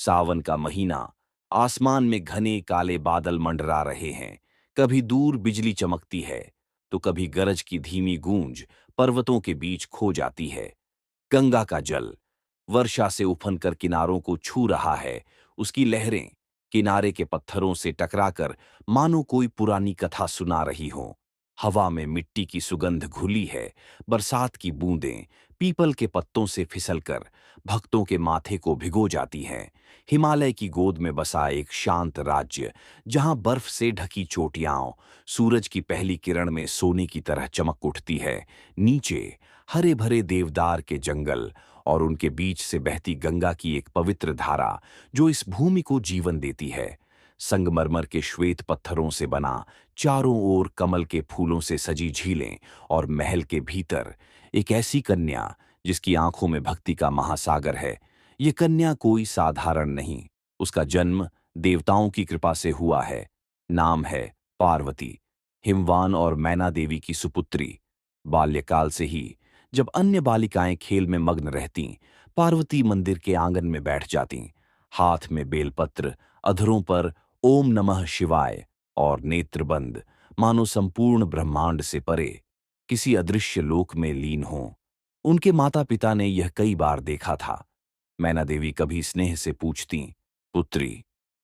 सावन का महीना, आसमान में घने काले बादल मंडरा रहे हैं। कभी दूर बिजली चमकती है, तो कभी गरज की धीमी गूंज पर्वतों के बीच खो जाती है। गंगा का जल वर्षा से उफनकर किनारों को छू रहा है। उसकी लहरें किनारे के पत्थरों से टकराकर मानो कोई पुरानी कथा सुना रही हों। हवा में मिट्टी की सुगंध घुली है। बरसात की बूंदें पीपल के पत्तों से फिसलकर भक्तों के माथे को भिगो जाती हैं। हिमालय की गोद में बसा एक शांत राज्य, जहां बर्फ से ढकी चोटियां सूरज की पहली किरण में सोने की तरह चमक उठती है। नीचे हरे भरे देवदार के जंगल और उनके बीच से बहती गंगा की एक पवित्र धारा, जो इस भूमि को जीवन देती है। संगमरमर के श्वेत पत्थरों से बना, चारों ओर कमल के फूलों से सजी झीलें, और महल के भीतर एक ऐसी कन्या जिसकी आंखों में भक्ति का महासागर है। ये कन्या कोई साधारण नहीं, उसका जन्म देवताओं की कृपा से हुआ है। नाम है पार्वती, हिमवान और मैना देवी की सुपुत्री। बाल्यकाल से ही जब अन्य बालिकाएं खेल में मग्न रहतीं, पार्वती मंदिर के आंगन में बैठ जातीं, हाथ में बेलपत्र, अधरों पर ओम नमः शिवाय, और नेत्र बंद, मानो संपूर्ण ब्रह्मांड से परे किसी अदृश्य लोक में लीन हों। उनके माता पिता ने यह कई बार देखा था। मैना देवी कभी स्नेह से पूछती, पुत्री,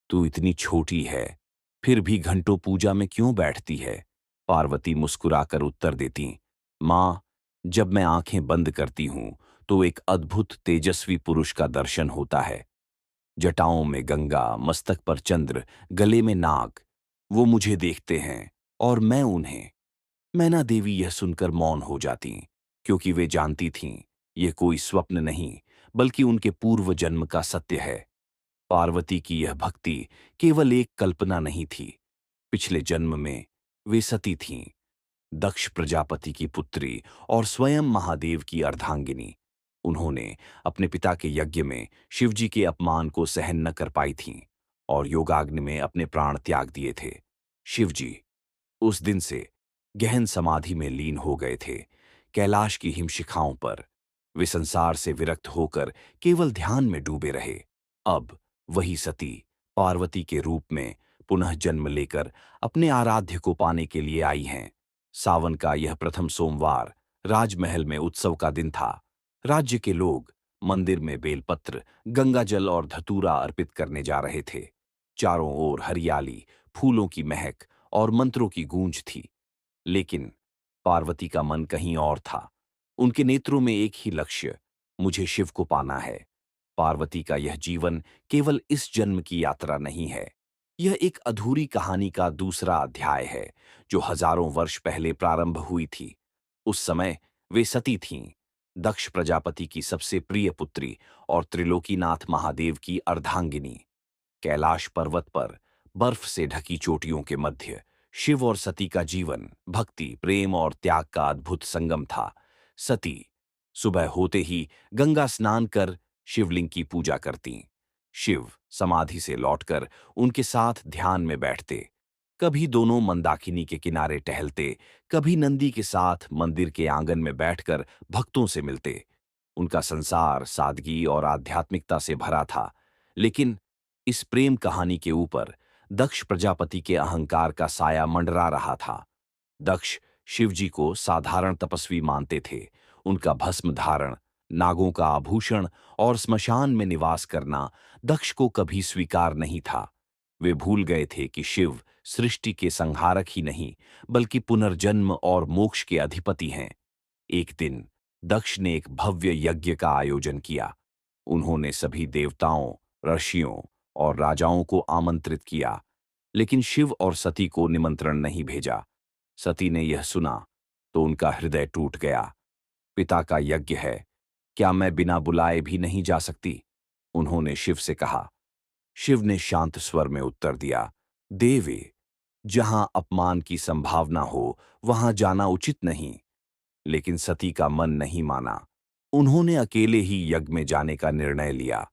तू इतनी छोटी है, फिर भी घंटों पूजा में क्यों बैठती है? पार्वती मुस्कुराकर उत्तर देती, माँ, जब मैं आंखें बंद करती हूं तो एक अद्भुत तेजस्वी पुरुष का दर्शन होता है। जटाओं में गंगा, मस्तक पर चंद्र, गले में नाग। वो मुझे देखते हैं और मैं उन्हें। मैना देवी यह सुनकर मौन हो जाती, क्योंकि वे जानती थीं यह कोई स्वप्न नहीं, बल्कि उनके पूर्व जन्म का सत्य है। पार्वती की यह भक्ति केवल एक कल्पना नहीं थी। पिछले जन्म में वे सती थीं, दक्ष प्रजापति की पुत्री और स्वयं महादेव की अर्धांगिनी। उन्होंने अपने पिता के यज्ञ में शिवजी के अपमान को सहन न कर पाई थीं और योगाग्नि में अपने प्राण त्याग दिए थे। शिवजी उस दिन से गहन समाधि में लीन हो गए थे, कैलाश की हिमशिखाओं पर। वे संसार से विरक्त होकर केवल ध्यान में डूबे रहे। अब वही सती पार्वती के रूप में पुनः जन्म लेकर अपने आराध्य को पाने के लिए आई हैं। सावन का यह प्रथम सोमवार राजमहल में उत्सव का दिन था। राज्य के लोग मंदिर में बेलपत्र, गंगाजल और धतूरा अर्पित करने जा रहे थे। चारों ओर हरियाली, फूलों की महक और मंत्रों की गूंज थी। लेकिन पार्वती का मन कहीं और था। उनके नेत्रों में एक ही लक्ष्य, मुझे शिव को पाना है। पार्वती का यह जीवन केवल इस जन्म की यात्रा नहीं है। यह एक अधूरी कहानी का दूसरा अध्याय है, जो हजारों वर्ष पहले प्रारंभ हुई थी। उस समय वे सती थीं, दक्ष प्रजापति की सबसे प्रिय पुत्री और त्रिलोकीनाथ महादेव की अर्धांगिनी। कैलाश पर्वत पर बर्फ से ढकी चोटियों के मध्य शिव और सती का जीवन भक्ति, प्रेम और त्याग का अद्भुत संगम था। सती सुबह होते ही गंगा स्नान कर शिवलिंग की पूजा करतीं। शिव समाधि से लौटकर उनके साथ ध्यान में बैठते। कभी दोनों मंदाकिनी के किनारे टहलते, कभी नंदी के साथ मंदिर के आंगन में बैठकर भक्तों से मिलते। उनका संसार सादगी और आध्यात्मिकता से भरा था। लेकिन इस प्रेम कहानी के ऊपर दक्ष प्रजापति के अहंकार का साया मंडरा रहा था। दक्ष शिवजी को साधारण तपस्वी मानते थे। उनका भस्म धारण, नागों का आभूषण और स्मशान में निवास करना दक्ष को कभी स्वीकार नहीं था। वे भूल गए थे कि शिव सृष्टि के संहारक ही नहीं, बल्कि पुनर्जन्म और मोक्ष के अधिपति हैं। एक दिन दक्ष ने एक भव्य यज्ञ का आयोजन किया। उन्होंने सभी देवताओं, ऋषियों और राजाओं को आमंत्रित किया, लेकिन शिव और सती को निमंत्रण नहीं भेजा। सती ने यह सुना तो उनका हृदय टूट गया। पिता का यज्ञ है, क्या मैं बिना बुलाए भी नहीं जा सकती? उन्होंने शिव से कहा। शिव ने शांत स्वर में उत्तर दिया, देवी, जहां अपमान की संभावना हो वहां जाना उचित नहीं। लेकिन सती का मन नहीं माना। उन्होंने अकेले ही यज्ञ में जाने का निर्णय लिया।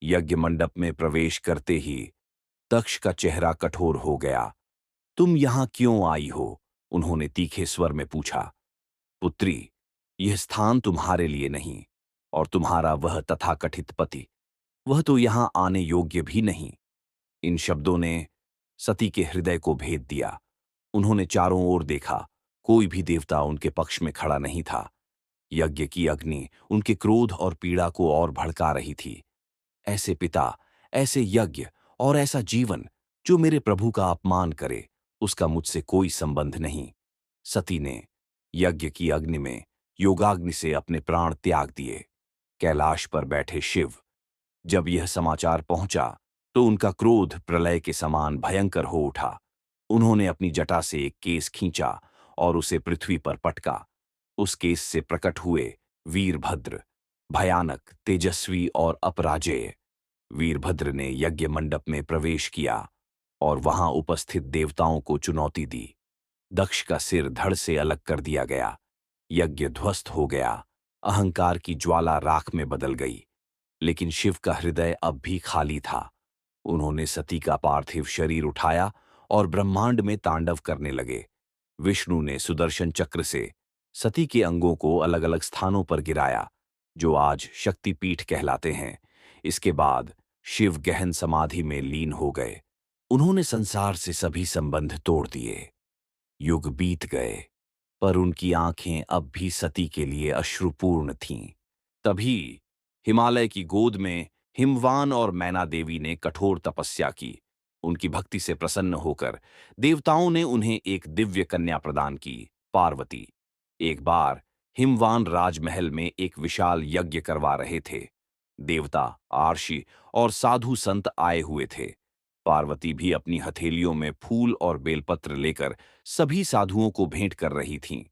यज्ञ मंडप में प्रवेश करते ही दक्ष का चेहरा कठोर हो गया। तुम यहां क्यों आई हो? उन्होंने तीखे स्वर में पूछा। पुत्री, यह स्थान तुम्हारे लिए नहीं, और तुम्हारा वह तथाकथित पति वह तो यहां आने योग्य भी नहीं। इन शब्दों ने सती के हृदय को भेद दिया। उन्होंने चारों ओर देखा, कोई भी देवता उनके पक्ष में खड़ा नहीं था। यज्ञ की अग्नि उनके क्रोध और पीड़ा को और भड़का रही थी। ऐसे पिता, ऐसे यज्ञ और ऐसा जीवन जो मेरे प्रभु का अपमान करे, उसका मुझसे कोई संबंध नहीं। सती ने यज्ञ की अग्नि में योगाग्नि से अपने प्राण त्याग दिए। कैलाश पर बैठे शिव जब यह समाचार पहुंचा तो उनका क्रोध प्रलय के समान भयंकर हो उठा। उन्होंने अपनी जटा से एक केस खींचा और उसे पृथ्वी पर पटका। उस केस से प्रकट हुए वीरभद्र, भयानक, तेजस्वी और अपराजेय। वीरभद्र ने यज्ञ मंडप में प्रवेश किया और वहां उपस्थित देवताओं को चुनौती दी। दक्ष का सिर धड़ से अलग कर दिया गया। यज्ञ ध्वस्त हो गया। अहंकार की ज्वाला राख में बदल गई। लेकिन शिव का हृदय अब भी खाली था। उन्होंने सती का पार्थिव शरीर उठाया और ब्रह्मांड में तांडव करने लगे। विष्णु ने सुदर्शन चक्र से सती के अंगों को अलग अलग स्थानों पर गिराया, जो आज शक्तिपीठ कहलाते हैं। इसके बाद शिव गहन समाधि में लीन हो गए। उन्होंने संसार से सभी संबंध तोड़ दिए। युग बीत गए, पर उनकी आंखें अब भी सती के लिए अश्रुपूर्ण थीं। तभी हिमालय की गोद में हिमवान और मैना देवी ने कठोर तपस्या की। उनकी भक्ति से प्रसन्न होकर देवताओं ने उन्हें एक दिव्य कन्या प्रदान की, पार्वती। एक बार हिमवान राजमहल में एक विशाल यज्ञ करवा रहे थे। देवता, आर्षि और साधु संत आए हुए थे। पार्वती भी अपनी हथेलियों में फूल और बेलपत्र लेकर सभी साधुओं को भेंट कर रही थीं।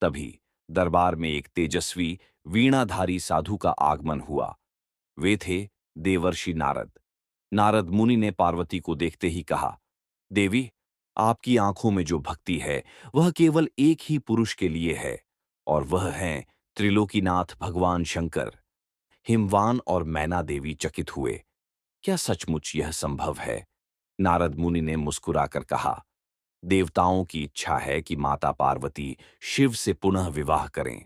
तभी दरबार में एक तेजस्वी वीणाधारी साधु का आगमन हुआ। वे थे देवर्षि नारद। नारद मुनि ने पार्वती को देखते ही कहा, देवी, आपकी आंखों में जो भक्ति है वह केवल एक ही पुरुष के लिए है, और वह हैं त्रिलोकीनाथ भगवान शंकर। हिमवान और मैना देवी चकित हुए। क्या सचमुच यह संभव है? नारद मुनि ने मुस्कुराकर कहा, देवताओं की इच्छा है कि माता पार्वती शिव से पुनः विवाह करें।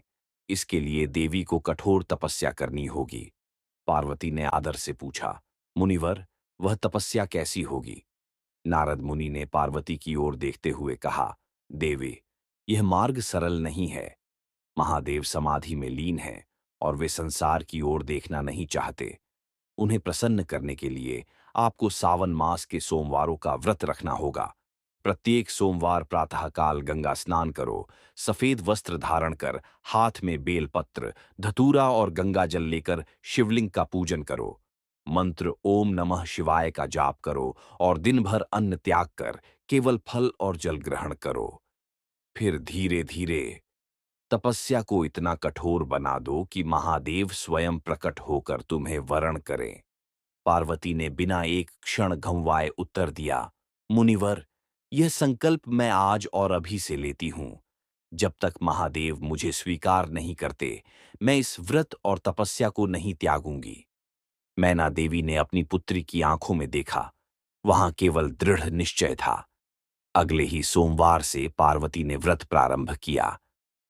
इसके लिए देवी को कठोर तपस्या करनी होगी। पार्वती ने आदर से पूछा, मुनिवर, वह तपस्या कैसी होगी? नारद मुनि ने पार्वती की ओर देखते हुए कहा, देवी, यह मार्ग सरल नहीं है। महादेव समाधि में लीन हैं और वे संसार की ओर देखना नहीं चाहते। उन्हें प्रसन्न करने के लिए आपको सावन मास के सोमवारों का व्रत रखना होगा। प्रत्येक सोमवार प्रातःकाल गंगा स्नान करो, सफेद वस्त्र धारण कर, हाथ में बेलपत्र, धतूरा और गंगा जल लेकर शिवलिंग का पूजन करो। मंत्र ओम नमः शिवाय का जाप करो और दिन भर अन्न त्याग कर केवल फल और जल ग्रहण करो। फिर धीरे धीरे तपस्या को इतना कठोर बना दो कि महादेव स्वयं प्रकट होकर तुम्हें वरण करें। पार्वती ने बिना एक क्षण गंवाए उत्तर दिया, मुनिवर, यह संकल्प मैं आज और अभी से लेती हूं। जब तक महादेव मुझे स्वीकार नहीं करते, मैं इस व्रत और तपस्या को नहीं त्यागूंगी। मैना देवी ने अपनी पुत्री की आंखों में देखा। वहां केवल दृढ़ निश्चय था। अगले ही सोमवार से पार्वती ने व्रत प्रारंभ किया।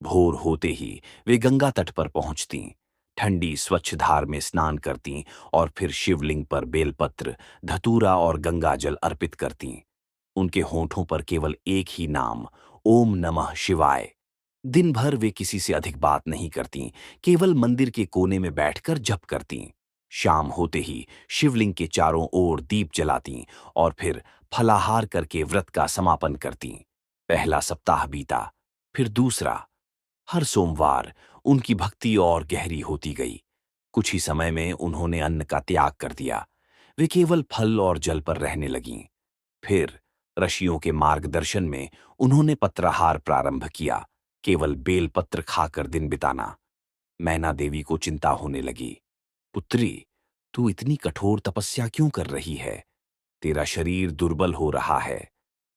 भोर होते ही वे गंगा तट पर पहुंचतीं, ठंडी स्वच्छ धार में स्नान करतीं और फिर शिवलिंग पर बेलपत्र, धतूरा और गंगा जल अर्पित करतीं। उनके होठों पर केवल एक ही नाम, ओम नमः शिवाय। दिन भर वे किसी से अधिक बात नहीं करतीं, केवल मंदिर के कोने में बैठकर जप करतीं। शाम होते ही शिवलिंग के चारों ओर दीप जलातीं और फिर फलाहार करके व्रत का समापन करतीं। पहला सप्ताह बीता, फिर दूसरा। हर सोमवार उनकी भक्ति और गहरी होती गई। कुछ ही समय में उन्होंने अन्न का त्याग कर दिया। वे केवल फल और जल पर रहने लगीं। फिर ऋषियों के मार्गदर्शन में उन्होंने पत्राहार प्रारंभ किया, केवल बेलपत्र खाकर दिन बिताना। मैना देवी को चिंता होने लगी। पुत्री, तू इतनी कठोर तपस्या क्यों कर रही है? तेरा शरीर दुर्बल हो रहा है।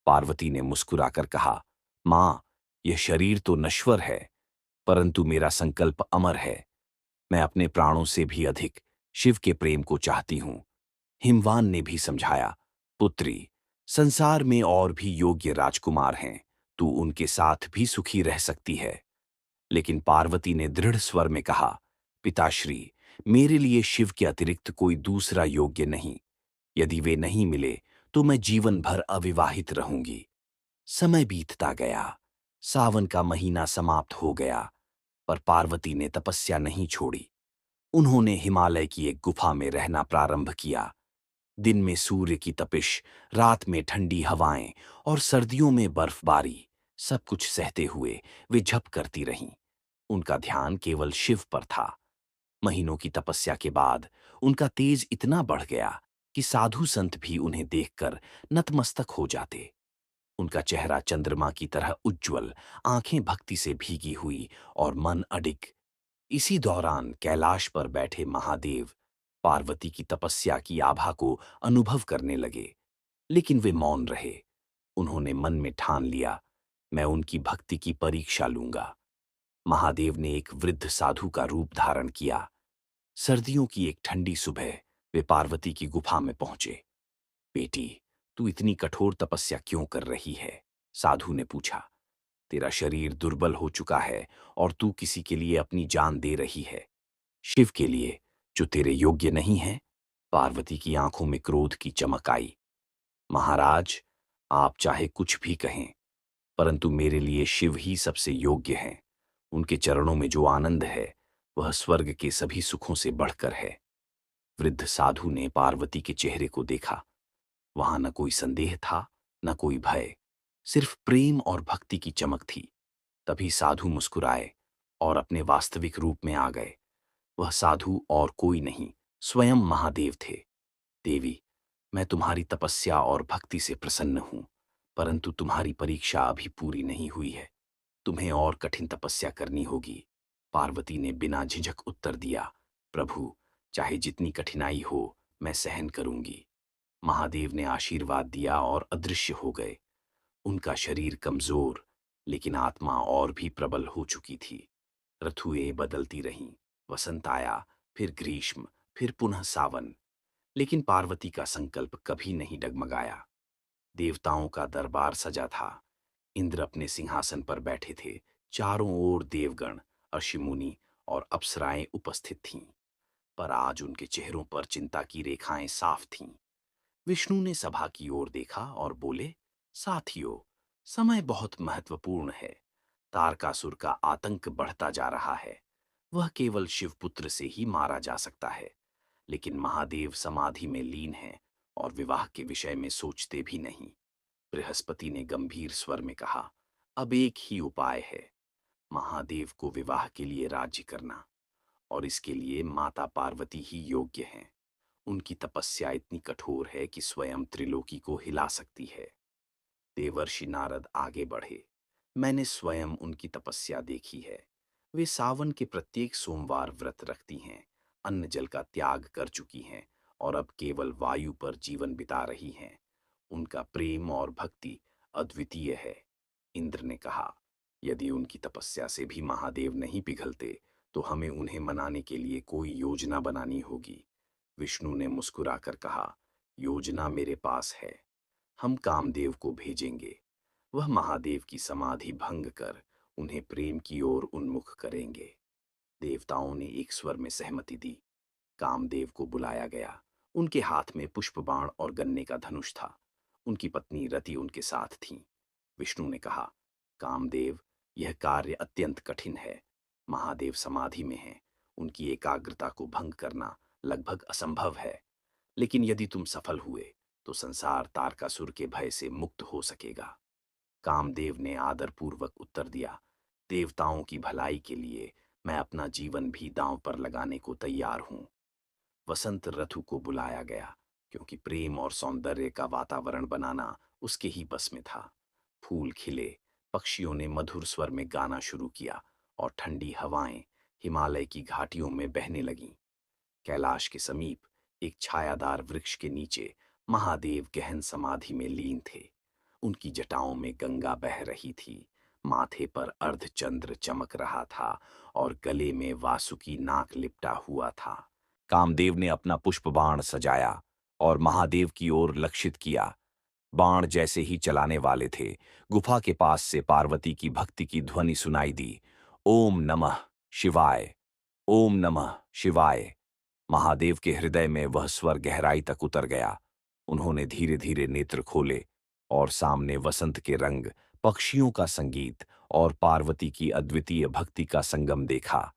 पार्वती ने मुस्कुराकर कहा, मां, यह शरीर तो नश्वर है, परंतु मेरा संकल्प अमर है। मैं अपने प्राणों से भी अधिक शिव के प्रेम को चाहती हूं। हिमवान ने भी समझाया, पुत्री, संसार में और भी योग्य राजकुमार हैं, तू उनके साथ भी सुखी रह सकती है। लेकिन पार्वती ने दृढ़ स्वर में कहा, पिताश्री, मेरे लिए शिव के अतिरिक्त कोई दूसरा योग्य नहीं। यदि वे नहीं मिले तो मैं जीवन भर अविवाहित रहूंगी। समय बीतता गया। सावन का महीना समाप्त हो गया, पर पार्वती ने तपस्या नहीं छोड़ी। उन्होंने हिमालय की एक गुफा में रहना प्रारंभ किया। दिन में सूर्य की तपिश, रात में ठंडी हवाएं और सर्दियों में बर्फबारी, सब कुछ सहते हुए वे जप करती रहीं। उनका ध्यान केवल शिव पर था। महीनों की तपस्या के बाद उनका तेज इतना बढ़ गया कि साधु संत भी उन्हें देखकर नतमस्तक हो जाते। उनका चेहरा चंद्रमा की तरह उज्ज्वल, आंखें भक्ति से भीगी हुई और मन अडिग। इसी दौरान कैलाश पर बैठे महादेव पार्वती की तपस्या की आभा को अनुभव करने लगे, लेकिन वे मौन रहे। उन्होंने मन में ठान लिया, मैं उनकी भक्ति की परीक्षा लूंगा। महादेव ने एक वृद्ध साधु का रूप धारण किया। सर्दियों की एक ठंडी सुबह वे पार्वती की गुफा में पहुंचे। बेटी, तू इतनी कठोर तपस्या क्यों कर रही है? साधु ने पूछा। तेरा शरीर दुर्बल हो चुका है और तू किसी के लिए अपनी जान दे रही है। शिव के लिए, जो तेरे योग्य नहीं है? पार्वती की आंखों में क्रोध की चमक आई। महाराज, आप चाहे कुछ भी कहें, परंतु मेरे लिए शिव ही सबसे योग्य हैं। उनके चरणों में जो आनंद है, वह स्वर्ग के सभी सुखों से बढ़कर है। वृद्ध साधु ने पार्वती के चेहरे को देखा। वहां न कोई संदेह था, न कोई भय, सिर्फ प्रेम और भक्ति की चमक थी। तभी साधु मुस्कुराए और अपने वास्तविक रूप में आ गए। वह साधु और कोई नहीं, स्वयं महादेव थे। देवी, मैं तुम्हारी तपस्या और भक्ति से प्रसन्न हूं, परंतु तुम्हारी परीक्षा अभी पूरी नहीं हुई है। तुम्हें और कठिन तपस्या करनी होगी। पार्वती ने बिना झिझक उत्तर दिया, प्रभु, चाहे जितनी कठिनाई हो, मैं सहन करूंगी। महादेव ने आशीर्वाद दिया और अदृश्य हो गए। उनका शरीर कमजोर, लेकिन आत्मा और भी प्रबल हो चुकी थी। ऋतुएं बदलती रहीं। वसंत आया, फिर ग्रीष्म, फिर पुनः सावन, लेकिन पार्वती का संकल्प कभी नहीं डगमगाया। देवताओं का दरबार सजा था। इंद्र अपने सिंहासन पर बैठे थे। चारों ओर देवगण, ऋषि-मुनि और अप्सराएं उपस्थित थीं, पर आज उनके चेहरों पर चिंता की रेखाएं साफ थीं। विष्णु ने सभा की ओर देखा और बोले, साथियों, समय बहुत महत्वपूर्ण है। तारकासुर का आतंक बढ़ता जा रहा है। वह केवल शिवपुत्र से ही मारा जा सकता है, लेकिन महादेव समाधि में लीन हैं और विवाह के विषय में सोचते भी नहीं। बृहस्पति ने गंभीर स्वर में कहा, अब एक ही उपाय है, महादेव को विवाह के लिए राज्य करना, और इसके लिए माता पार्वती ही योग्य हैं। उनकी तपस्या इतनी कठोर है कि स्वयं त्रिलोकी को हिला सकती है। देवर्षि नारद आगे बढ़े। मैंने स्वयं उनकी तपस्या देखी है। वे सावन के प्रत्येक सोमवार व्रत रखती हैं, अन्न जल का त्याग कर चुकी हैं और अब केवल वायु पर जीवन बिता रही हैं। उनका प्रेम और भक्ति अद्वितीय है। इंद्र ने कहा, यदि उनकी तपस्या से भी महादेव नहीं पिघलते, तो हमें उन्हें मनाने के लिए कोई योजना बनानी होगी। विष्णु ने मुस्कुराकर कहा, योजना मेरे पास है। हम कामदेव को भेजेंगे। वह महादेव की समाधि भंग कर उन्हें प्रेम की ओर उन्मुख करेंगे। देवताओं ने एक स्वर में सहमति दी। कामदेव को बुलाया गया। उनके हाथ में पुष्प बाण और गन्ने का धनुष था। उनकी पत्नी रति उनके साथ थी। विष्णु ने कहा, कामदेव, यह कार्य अत्यंत कठिन है। महादेव समाधि में हैं। उनकी एकाग्रता को भंग करना लगभग असंभव है, लेकिन यदि तुम सफल हुए तो संसार तारकासुर के भय से मुक्त हो सकेगा। कामदेव ने आदरपूर्वक उत्तर दिया, देवताओं की भलाई के लिए मैं अपना जीवन भी दांव पर लगाने को तैयार हूं। वसंत ऋतु को बुलाया गया, क्योंकि प्रेम और सौंदर्य का वातावरण बनाना उसके ही बस में था। फूल खिले, पक्षियों ने मधुर स्वर में गाना शुरू किया और ठंडी हवाएं हिमालय की घाटियों में बहने लगीं। कैलाश के समीप एक छायादार वृक्ष के नीचे महादेव गहन समाधि में लीन थे। उनकी जटाओं में गंगा बह रही थी, माथे पर अर्धचंद्र चमक रहा था और गले में वासुकी नाग लिपटा हुआ था। कामदेव ने अपना पुष्प बाण सजाया और महादेव की ओर लक्षित किया। बाण जैसे ही चलाने वाले थे, गुफा के पास से पार्वती की भक्ति की ध्वनि सुनाई दी, ओम नमः शिवाय, ओम नमः शिवाय। महादेव के हृदय में वह स्वर गहराई तक उतर गया। उन्होंने धीरे धीरे नेत्र खोले और सामने वसंत के रंग, पक्षियों का संगीत और पार्वती की अद्वितीय भक्ति का संगम देखा।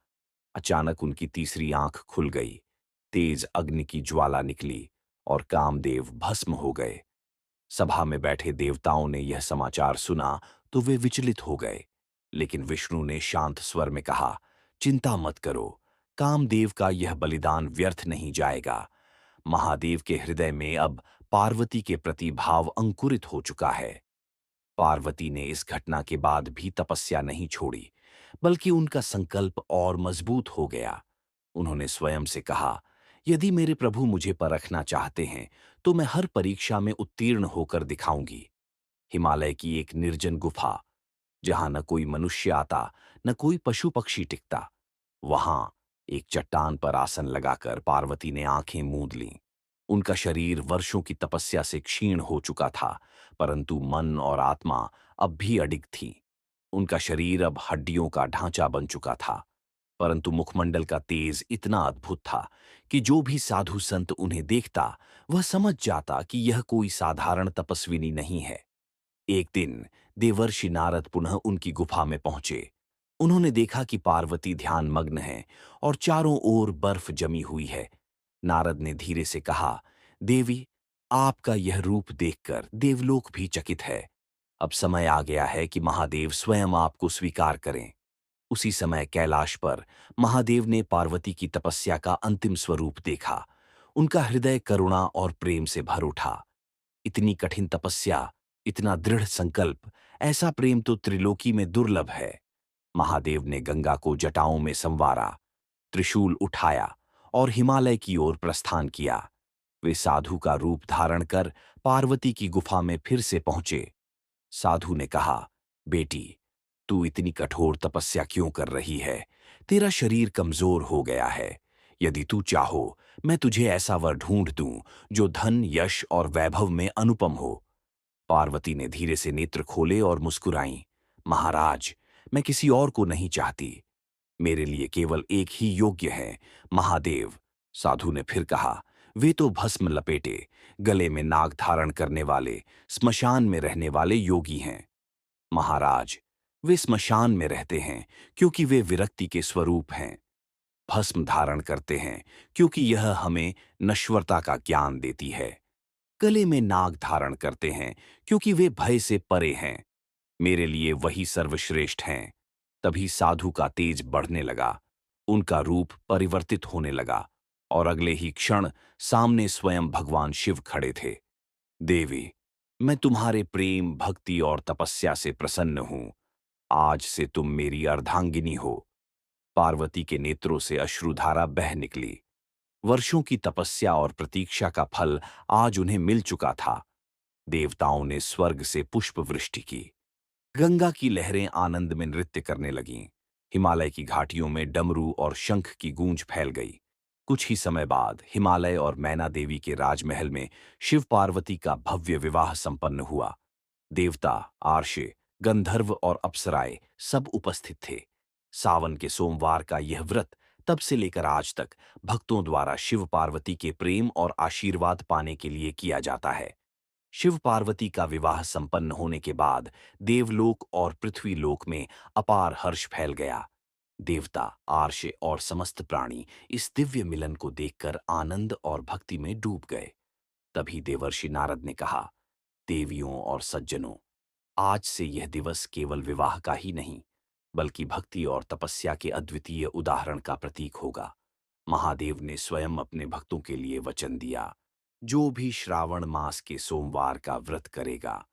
अचानक उनकी तीसरी आंख खुल गई, तेज अग्नि की ज्वाला निकली और कामदेव भस्म हो गए। सभा में बैठे देवताओं ने यह समाचार सुना तो वे विचलित हो गए, लेकिन विष्णु ने शांत स्वर में कहा, चिंता मत करो, कामदेव का यह बलिदान व्यर्थ नहीं जाएगा। महादेव के हृदय में अब पार्वती के प्रति भाव अंकुरित हो चुका है। पार्वती ने इस घटना के बाद भी तपस्या नहीं छोड़ी, बल्कि उनका संकल्प और मजबूत हो गया। उन्होंने स्वयं से कहा, यदि मेरे प्रभु मुझे परखना चाहते हैं तो मैं हर परीक्षा में उत्तीर्ण होकर दिखाऊंगी। हिमालय की एक निर्जन गुफा, जहां न कोई मनुष्य आता, न कोई पशु पक्षी टिकता, वहां एक चट्टान पर आसन लगाकर पार्वती ने आंखें मूंद लीं। उनका शरीर वर्षों की तपस्या से क्षीण हो चुका था, परंतु मन और आत्मा अब भी अडिग थी। उनका शरीर अब हड्डियों का ढांचा बन चुका था, परंतु मुखमंडल का तेज इतना अद्भुत था कि जो भी साधु संत उन्हें देखता, वह समझ जाता कि यह कोई साधारण तपस्विनी नहीं है। एक दिन देवर्षि नारद पुनः उनकी गुफा में पहुंचे। उन्होंने देखा कि पार्वती ध्यान मग्न है और चारों ओर बर्फ जमी हुई है। नारद ने धीरे से कहा, देवी, आपका यह रूप देखकर देवलोक भी चकित है। अब समय आ गया है कि महादेव स्वयं आपको स्वीकार करें। उसी समय कैलाश पर महादेव ने पार्वती की तपस्या का अंतिम स्वरूप देखा। उनका हृदय करुणा और प्रेम से भर उठा। इतनी कठिन तपस्या, इतना दृढ़ संकल्प, ऐसा प्रेम तो त्रिलोकी में दुर्लभ है। महादेव ने गंगा को जटाओं में संवारा, त्रिशूल उठाया और हिमालय की ओर प्रस्थान किया। वे साधु का रूप धारण कर पार्वती की गुफा में फिर से पहुंचे। साधु ने कहा, बेटी, तू इतनी कठोर तपस्या क्यों कर रही है? तेरा शरीर कमजोर हो गया है। यदि तू चाहो, मैं तुझे ऐसा वर ढूंढ दूं जो धन, यश और वैभव में अनुपम हो। पार्वती ने धीरे से नेत्र खोले और मुस्कुराईं। महाराज, मैं किसी और को नहीं चाहती। मेरे लिए केवल एक ही योग्य है, महादेव। साधु ने फिर कहा, वे तो भस्म लपेटे, गले में नाग धारण करने वाले, स्मशान में रहने वाले योगी हैं। महाराज, वे स्मशान में रहते हैं क्योंकि वे विरक्ति के स्वरूप हैं। भस्म धारण करते हैं क्योंकि यह हमें नश्वरता का ज्ञान देती है। गले में नाग धारण करते हैं क्योंकि वे भय से परे हैं। मेरे लिए वही सर्वश्रेष्ठ हैं। तभी साधु का तेज बढ़ने लगा, उनका रूप परिवर्तित होने लगा और अगले ही क्षण सामने स्वयं भगवान शिव खड़े थे। देवी, मैं तुम्हारे प्रेम, भक्ति और तपस्या से प्रसन्न हूं। आज से तुम मेरी अर्धांगिनी हो। पार्वती के नेत्रों से अश्रुधारा बह निकली। वर्षों की तपस्या और प्रतीक्षा का फल आज उन्हें मिल चुका था। देवताओं ने स्वर्ग से पुष्प वृष्टि की। गंगा की लहरें आनंद में नृत्य करने लगीं। हिमालय की घाटियों में डमरू और शंख की गूंज फैल गई। कुछ ही समय बाद हिमालय और मैना देवी के राजमहल में शिव पार्वती का भव्य विवाह संपन्न हुआ। देवता, आर्षे, गंधर्व और अप्सराएं सब उपस्थित थे। सावन के सोमवार का यह व्रत तब से लेकर आज तक भक्तों द्वारा शिव पार्वती के प्रेम और आशीर्वाद पाने के लिए किया जाता है। शिव पार्वती का विवाह संपन्न होने के बाद देवलोक और पृथ्वीलोक में अपार हर्ष फैल गया। देवता, आर्षे और समस्त प्राणी इस दिव्य मिलन को देखकर आनंद और भक्ति में डूब गए। तभी देवर्षि नारद ने कहा, देवियों और सज्जनों, आज से यह दिवस केवल विवाह का ही नहीं, बल्कि भक्ति और तपस्या के अद्वितीय उदाहरण का प्रतीक होगा। महादेव ने स्वयं अपने भक्तों के लिए वचन दिया, जो भी श्रावण मास के सोमवार का व्रत करेगा,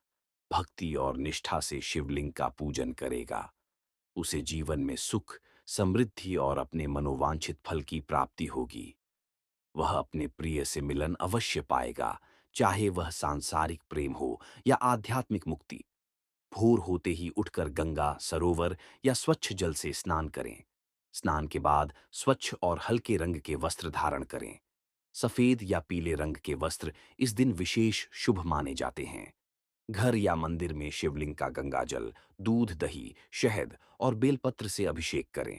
भक्ति और निष्ठा से शिवलिंग का पूजन करेगा, उसे जीवन में सुख, समृद्धि और अपने मनोवांछित फल की प्राप्ति होगी। वह अपने प्रिय से मिलन अवश्य पाएगा, चाहे वह सांसारिक प्रेम हो या आध्यात्मिक मुक्ति। भोर होते ही उठकर गंगा, सरोवर या स्वच्छ जल से स्नान करें। स्नान के बाद स्वच्छ और हल्के रंग के वस्त्र धारण करें। सफेद या पीले रंग के वस्त्र इस दिन विशेष शुभ माने जाते हैं। घर या मंदिर में शिवलिंग का गंगाजल, दूध, दही, शहद और बेलपत्र से अभिषेक करें।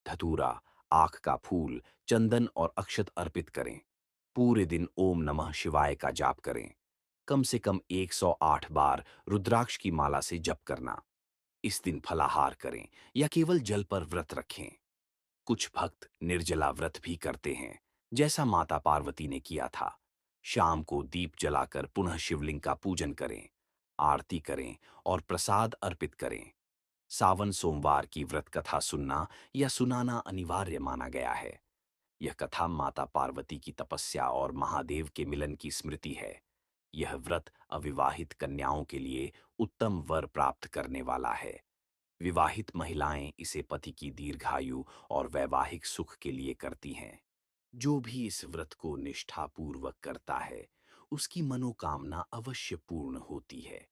धतूरा, आँख का फूल, चंदन और अक्षत अर्पित करें। पूरे दिन ओम नमः शिवाय का जाप करें। कम से कम 108 बार रुद्राक्ष की माला से जप करना। इस दिन फलाहार करें या केवल जल पर व्रत रखें। कुछ भक्त निर्जला व्रत भी करते हैं, जैसा माता पार्वती ने किया था। शाम को दीप जलाकर पुनः शिवलिंग का पूजन करें, आरती करें और प्रसाद अर्पित करें। सावन सोमवार की व्रत कथा सुनना या सुनाना अनिवार्य माना गया है। यह कथा माता पार्वती की तपस्या और महादेव के मिलन की स्मृति है। यह व्रत अविवाहित कन्याओं के लिए उत्तम वर प्राप्त करने वाला है। विवाहित महिलाएं इसे पति की दीर्घायु और वैवाहिक सुख के लिए करती हैं। जो भी इस व्रत को निष्ठापूर्वक करता है, उसकी मनोकामना अवश्य पूर्ण होती है।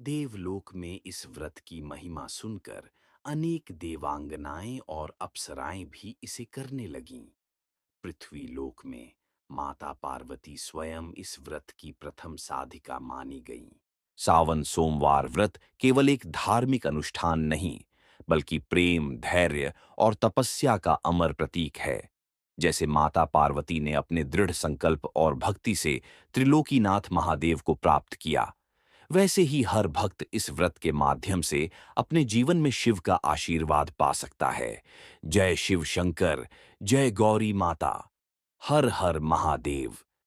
देवलोक में इस व्रत की महिमा सुनकर अनेक देवांगनाएं और अप्सराएं भी इसे करने लगीं। पृथ्वी लोक में माता पार्वती स्वयं इस व्रत की प्रथम साधिका मानी गईं। सावन सोमवार व्रत केवल एक धार्मिक अनुष्ठान नहीं, बल्कि प्रेम, धैर्य और तपस्या का अमर प्रतीक है। जैसे माता पार्वती ने अपने दृढ़ संकल्प और भक्ति से त्रिलोकीनाथ महादेव को प्राप्त किया, वैसे ही हर भक्त इस व्रत के माध्यम से अपने जीवन में शिव का आशीर्वाद पा सकता है। जय शिव शंकर, जय गौरी माता, हर हर महादेव।